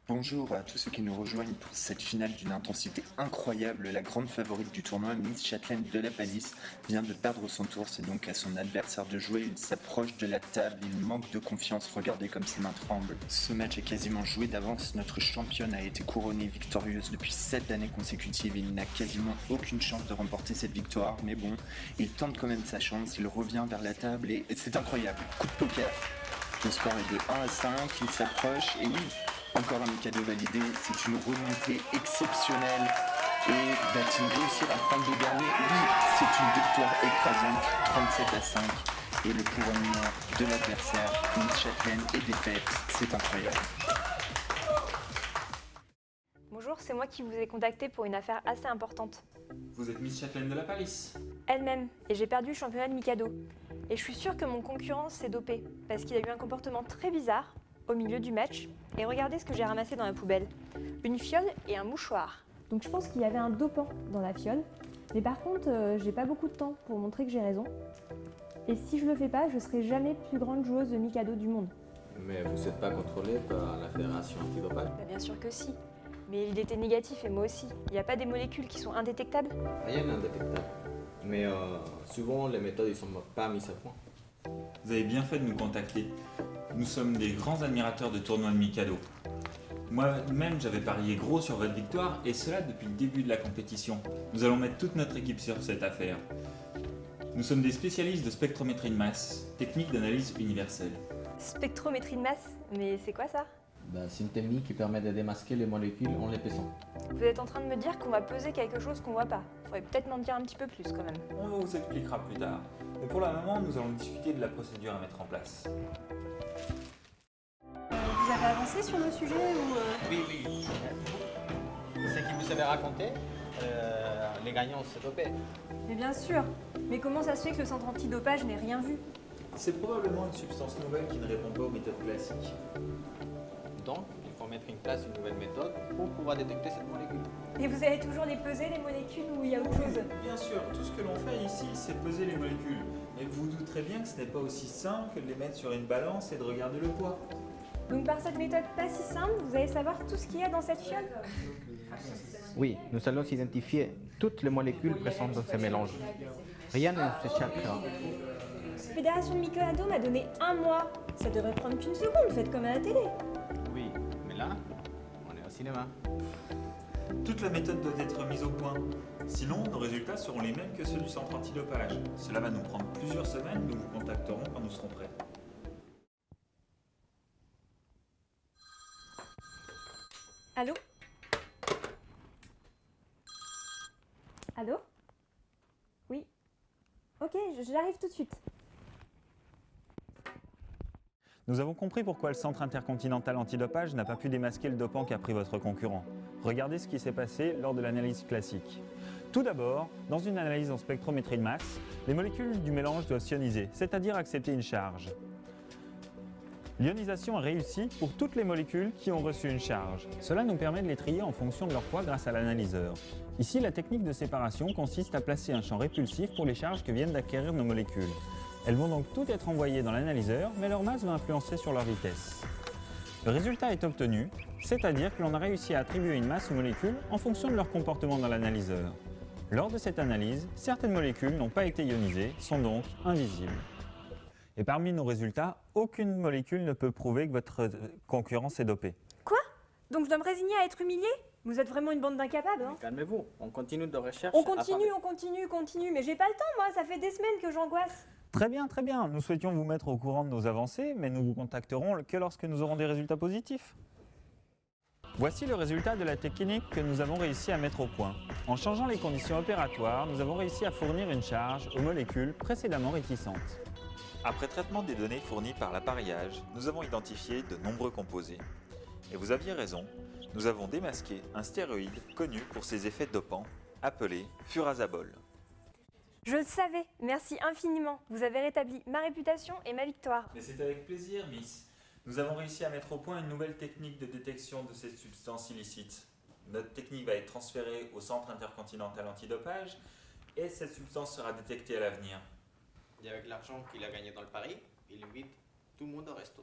Bonjour à tous ceux qui nous rejoignent pour cette finale d'une intensité incroyable. La grande favorite du tournoi, Miss Châtelaine de la Palisse, vient de perdre son tour. C'est donc à son adversaire de jouer. Il s'approche de la table, il manque de confiance. Regardez comme ses mains tremblent. Ce match est quasiment joué d'avance. Notre championne a été couronnée victorieuse depuis 7 années consécutives. Il n'a quasiment aucune chance de remporter cette victoire. Mais bon, il tente quand même sa chance. Il revient vers la table et c'est incroyable. Coup de poker. Le score est de 1 à 5. Il s'approche et oui. Encore un cadeau validé, c'est une remontée exceptionnelle. Et va-t-il réussir à prendre le dernier? Oui, c'est une victoire écrasante, 37 à 5. Et le couronnement de l'adversaire, Miss Châtelaine, est défaite. C'est incroyable. Bonjour, c'est moi qui vous ai contacté pour une affaire assez importante. Vous êtes Miss Châtelaine de la Palisse? Elle-même, et j'ai perdu le championnat de Mikado. Et je suis sûre que mon concurrent s'est dopé, parce qu'il a eu un comportement très bizarre au milieu du match. Et regardez ce que j'ai ramassé dans la poubelle. Une fiole et un mouchoir. Donc je pense qu'il y avait un dopant dans la fiole. Mais par contre, j'ai pas beaucoup de temps pour montrer que j'ai raison. Et si je le fais pas, je serai jamais plus grande joueuse de Mikado du monde. Mais vous n'êtes pas contrôlé par la Fédération antidopage? Bah, bien sûr que si. Mais il était négatif et moi aussi. Il n'y a pas des molécules qui sont indétectables? Rien n'est indétectable. Mais souvent, les méthodes ne sont pas mises à point. Vous avez bien fait de nous contacter. Nous sommes des grands admirateurs de tournois de Mikado. Moi-même, j'avais parié gros sur votre victoire, et cela depuis le début de la compétition. Nous allons mettre toute notre équipe sur cette affaire. Nous sommes des spécialistes de spectrométrie de masse, technique d'analyse universelle. Spectrométrie de masse? Mais c'est quoi ça? C'est une technique qui permet de démasquer les molécules en les pesant. Vous êtes en train de me dire qu'on va peser quelque chose qu'on voit pas. Faudrait peut-être m'en dire un petit peu plus quand même. On vous expliquera plus tard. Mais pour le moment, nous allons discuter de la procédure à mettre en place. Vous avez avancé sur le sujet ou Oui. Ce qui vous avait raconté, les gagnants se dopaient. Mais bien sûr. Mais comment ça se fait que le centre antidopage n'ait rien vu? C'est probablement une substance nouvelle qui ne répond pas aux méthodes classiques. Donc, il faut mettre en place une nouvelle méthode pour pouvoir détecter cette molécule. Et vous allez toujours les peser, les molécules, ou il y a autre chose? Bien sûr, tout ce que l'on fait ici, c'est peser les molécules. Mais vous vous douterez bien que ce n'est pas aussi simple que de les mettre sur une balance et de regarder le poids. Donc par cette méthode pas si simple, vous allez savoir tout ce qu'il y a dans cette fiole? Oui, nous allons identifier toutes les molécules présentes dans ce mélange. Rien ne s'échappera. La Fédération de Mikado m'a donné 1 mois. Ça devrait prendre qu'une seconde, faites comme à la télé. Oui, mais là, on est au cinéma. Toute la méthode doit être mise au point. Sinon, nos résultats seront les mêmes que ceux du centre antidopage. Cela va nous prendre plusieurs semaines, nous vous contacterons quand nous serons prêts. Allô? Allô? Oui. Ok, j'arrive tout de suite. Nous avons compris pourquoi le Centre intercontinental antidopage n'a pas pu démasquer le dopant qu'a pris votre concurrent. Regardez ce qui s'est passé lors de l'analyse classique. Tout d'abord, dans une analyse en spectrométrie de masse, les molécules du mélange doivent ioniser, c'est-à-dire accepter une charge. L'ionisation a réussi pour toutes les molécules qui ont reçu une charge. Cela nous permet de les trier en fonction de leur poids grâce à l'analyseur. Ici, la technique de séparation consiste à placer un champ répulsif pour les charges que viennent d'acquérir nos molécules. Elles vont donc toutes être envoyées dans l'analyseur, mais leur masse va influencer sur leur vitesse. Le résultat est obtenu, c'est-à-dire que l'on a réussi à attribuer une masse aux molécules en fonction de leur comportement dans l'analyseur. Lors de cette analyse, certaines molécules n'ont pas été ionisées, sont donc invisibles. Et parmi nos résultats, aucune molécule ne peut prouver que votre concurrent s'est dopé. Quoi? Donc je dois me résigner à être humiliée? Vous êtes vraiment une bande d'incapables, hein? Calmez-vous, on continue de recherche. On continue, mais j'ai pas le temps, moi, ça fait des semaines que j'angoisse. Très bien, très bien. Nous souhaitions vous mettre au courant de nos avancées, mais nous vous contacterons que lorsque nous aurons des résultats positifs. Voici le résultat de la technique que nous avons réussi à mettre au point. En changeant les conditions opératoires, nous avons réussi à fournir une charge aux molécules précédemment réticentes. Après traitement des données fournies par l'appareillage, nous avons identifié de nombreux composés. Et vous aviez raison, nous avons démasqué un stéroïde connu pour ses effets dopants, appelé furazabol. Je le savais, merci infiniment. Vous avez rétabli ma réputation et ma victoire. Mais c'est avec plaisir, Miss. Nous avons réussi à mettre au point une nouvelle technique de détection de cette substance illicite. Notre technique va être transférée au Centre intercontinental antidopage et cette substance sera détectée à l'avenir. Et avec l'argent qu'il a gagné dans le pari, il invite tout le monde au resto.